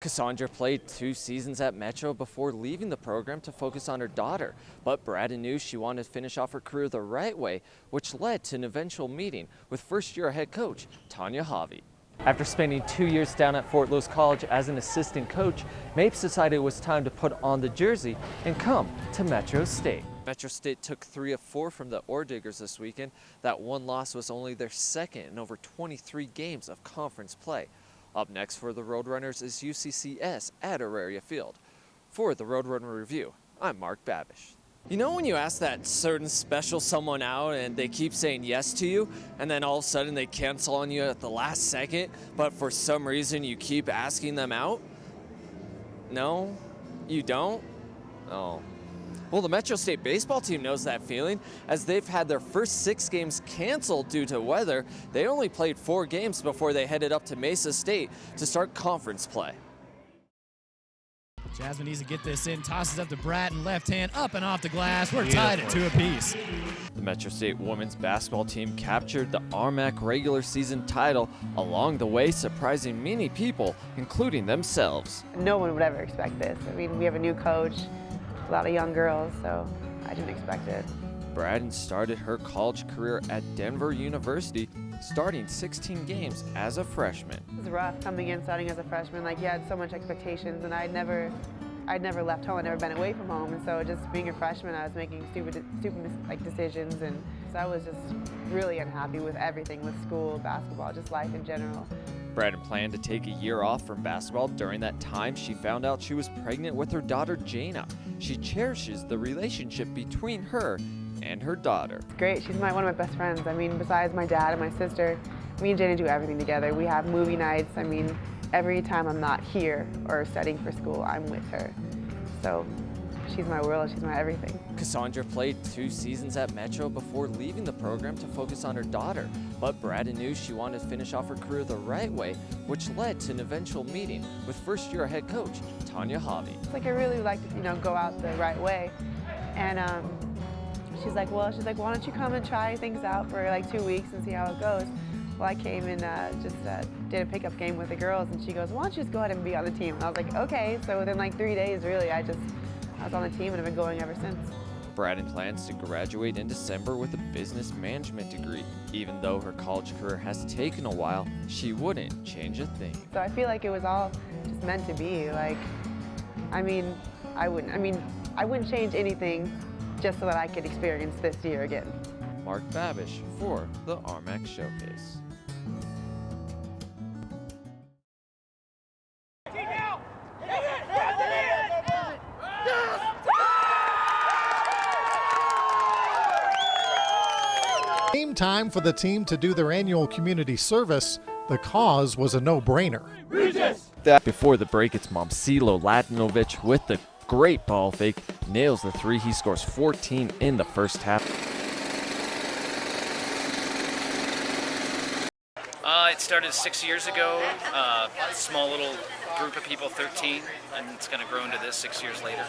Cassandra played 2 seasons at Metro before leaving the program to focus on her daughter, but Braden knew she wanted to finish off her career the right way, which led to an eventual meeting with first-year head coach Tanya Javi. After spending 2 years down at Fort Lewis College as an assistant coach, Mapes decided it was time to put on the jersey and come to Metro State. Metro State took 3 of 4 from the Ore Diggers this weekend. That one loss was only their second in over 23 games of conference play. Up next for the Roadrunners is UCCS at Auraria Field. For the Roadrunner Review, I'm Mark Babish. You know when you ask that certain special someone out and they keep saying yes to you, and then all of a sudden they cancel on you at the last second, but for some reason you keep asking them out? No? You don't? Oh. Well, the Metro State baseball team knows that feeling, as they've had their first 6 games canceled due to weather. They only played 4 games before they headed up to Mesa State to start conference play. Jasmine needs to get this in, tosses up to Bratton, left hand up and off the glass. We're tied at 2 apiece. The Metro State women's basketball team captured the RMAC regular season title, along the way surprising many people, including themselves. No one would ever expect this. I mean, we have a new coach, a lot of young girls, so I didn't expect it. Braden started her college career at Denver University, starting 16 games as a freshman. It was rough coming in, starting as a freshman. Like, you had so much expectations, and I'd never left home. I'd never been away from home, and so just being a freshman, I was making stupid like decisions, and so I was just really unhappy with everything, with school, basketball, just life in general. Braden planned to take a year off from basketball. During that time, she found out she was pregnant with her daughter, Jaina. She cherishes the relationship between her and her daughter. It's great. She's one of my best friends. I mean, besides my dad and my sister, me and Jaina do everything together. We have movie nights. I mean, every time I'm not here or studying for school, I'm with her. So she's my world, she's my everything. Cassandra played 2 seasons at Metro before leaving the program to focus on her daughter, but Braden knew she wanted to finish off her career the right way, which led to an eventual meeting with first-year head coach Tanya Javi. It's like I really like to, go out the right way, and she's like, why don't you come and try things out for like 2 weeks and see how it goes? Well, I came and just did a pickup game with the girls, and she goes, why don't you just go ahead and be on the team? And I was like, okay. So within like 3 days, really, I was on the team and have been going ever since. Braden plans to graduate in December with a business management degree. Even though her college career has taken a while, she wouldn't change a thing. So I feel like it was all just meant to be. Like, I wouldn't change anything just so that I could experience this year again. Mark Babish for the RMAC Showcase. Came time for the team to do their annual community service. The cause was a no-brainer. Before the break, it's Momcilo Latinovic with the great ball fake, nails the 3. He scores 14 in the first half. It started 6 years ago, small little group of people, 13, and it's going to grow into this 6 years later.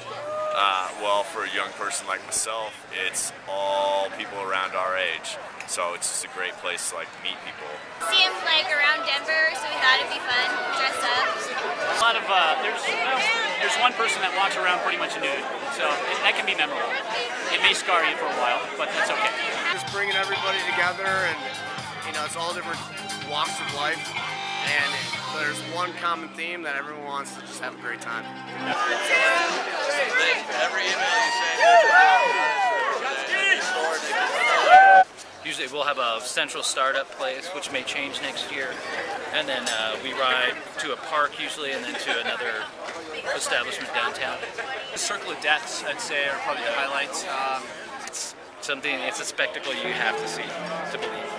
Well, for a young person like myself, it's all people around our age, so it's just a great place to meet people. Seems like around Denver, so we thought it'd be fun, dress up. A lot of there's one person that walks around pretty much nude, so that can be memorable. It may scar you for a while, but that's okay. Just bringing everybody together, and it's all different walks of life, and there's one common theme that everyone wants to just have a great time. Every email you Usually we'll have a central startup place, which may change next year, and then we ride to a park usually, and then to another establishment downtown. The Circle of Deaths, I'd say, are probably the highlights. It's a spectacle you have to see to believe.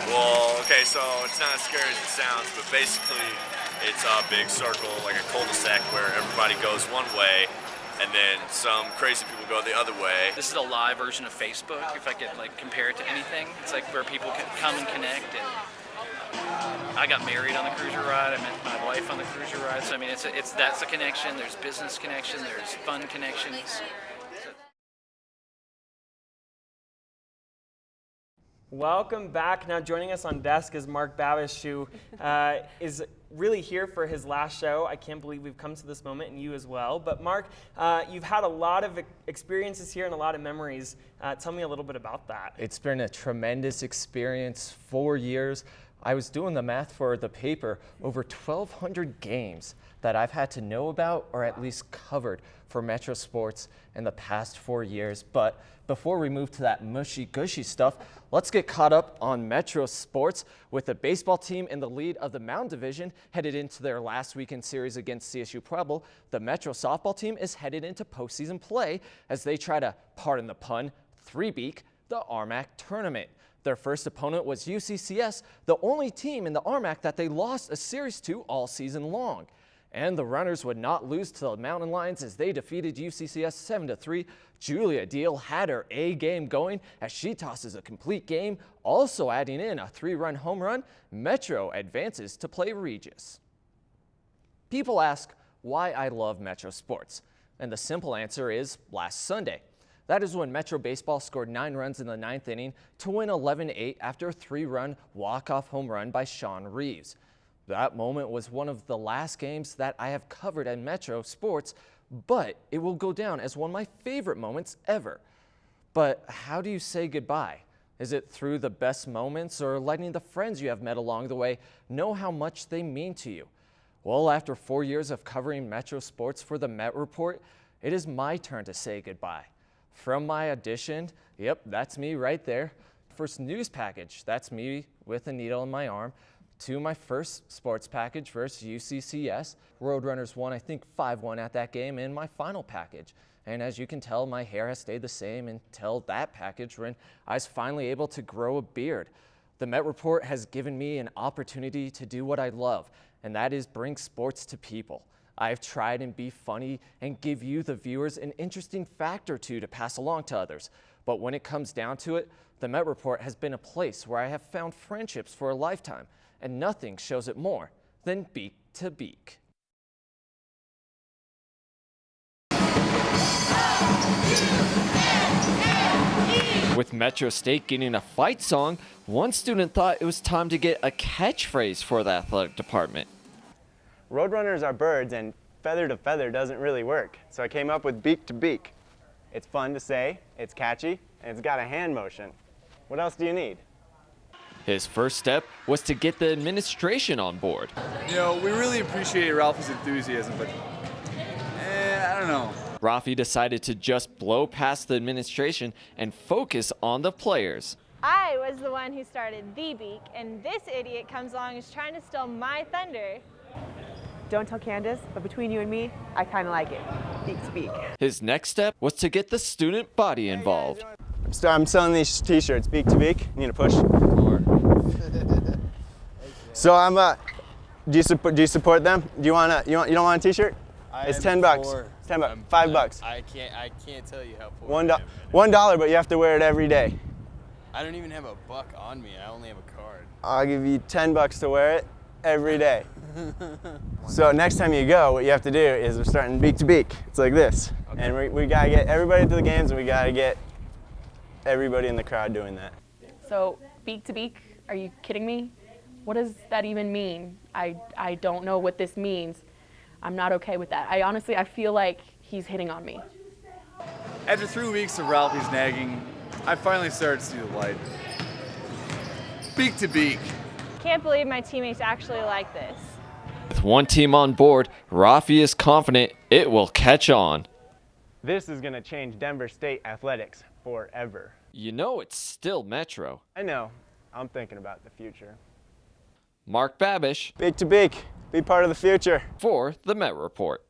Well, okay, so it's not as scary as it sounds, but basically it's a big circle, like a cul-de-sac, where everybody goes one way, and then some crazy people go the other way. This is a live version of Facebook, if I could compare it to anything. It's like where people can come and connect. And I got married on the cruiser ride. I met my wife on the cruiser ride. So I mean, that's a connection. There's business connection. There's fun connections. Welcome back. Now joining us on desk is Mark Babish, who is really here for his last show. I can't believe we've come to this moment, and you as well. But Mark, you've had a lot of experiences here and a lot of memories. Tell me a little bit about that. It's been a tremendous experience, 4 years. I was doing the math for the paper, over 1,200 games that I've had to know about or at least covered for Metro Sports in the past 4 years. But before we move to that mushy-gushy stuff, let's get caught up on Metro Sports with the baseball team in the lead of the Mountain Division headed into their last weekend series against CSU Pueblo. The Metro softball team is headed into postseason play as they try to, pardon the pun, three-beak the RMAC tournament. Their first opponent was UCCS, the only team in the RMAC that they lost a series to all season long. And the runners would not lose to the Mountain Lions as they defeated UCCS 7-3. Julia Deal had her A game going as she tosses a complete game, also adding in a 3-run home run. Metro advances to play Regis. People ask why I love Metro Sports, and the simple answer is last Sunday. That is when Metro Baseball scored 9 runs in the 9th inning to win 11-8 after a 3-run walk-off home run by Sean Reeves. That moment was one of the last games that I have covered at Metro Sports, but it will go down as one of my favorite moments ever. But how do you say goodbye? Is it through the best moments or letting the friends you have met along the way know how much they mean to you? Well, after 4 years of covering Metro Sports for the Met Report, it is my turn to say goodbye. From my audition, yep, that's me right there. First news package, that's me with a needle in my arm, to my first sports package versus UCCS. Roadrunners won, I think, 5-1 at that game in my final package. And as you can tell, my hair has stayed the same until that package when I was finally able to grow a beard. The Met Report has given me an opportunity to do what I love, and that is bring sports to people. I've tried and be funny and give you, the viewers, an interesting fact or two to pass along to others. But when it comes down to it, the Met Report has been a place where I have found friendships for a lifetime, and nothing shows it more than beak to beak. With Metro State getting a fight song, one student thought it was time to get a catchphrase for the athletic department. Roadrunners are birds, and feather to feather doesn't really work, so I came up with beak to beak. It's fun to say, it's catchy, and it's got a hand motion. What else do you need? His first step was to get the administration on board. You know, we really appreciate Ralphie's enthusiasm, but I don't know. Rafi decided to just blow past the administration and focus on the players. I was the one who started the beak, and this idiot comes along and is trying to steal my thunder. Don't tell Candace, but between you and me, I kind of like it. Beak to beak. His next step was to get the student body involved. I'm selling these t-shirts, beak to beak. Need a push? So I'm do you support them? You don't want a t-shirt? It's $10 bucks. It's $10 bucks. $5. I can't tell you how poor I am. $1, but you have to wear it every day. I don't even have a buck on me. I only have a card. I'll give you $10 to wear it every day. So next time you go, what you have to do is we're starting beak to beak. It's like this. Okay. And we gotta get everybody to the games, and we gotta get everybody in the crowd doing that. So beak to beak, are you kidding me? What does that even mean? I don't know what this means. I'm not okay with that. I feel like he's hitting on me. After 3 weeks of Ralphie's nagging, I finally started to see the light. Beak to beak. Can't believe my teammates actually like this. With one team on board, Rafi is confident it will catch on. This is going to change Denver State athletics forever. You know it's still Metro. I know. I'm thinking about the future. Mark Babish. Beak to beak. Be part of the future. For the Met Report.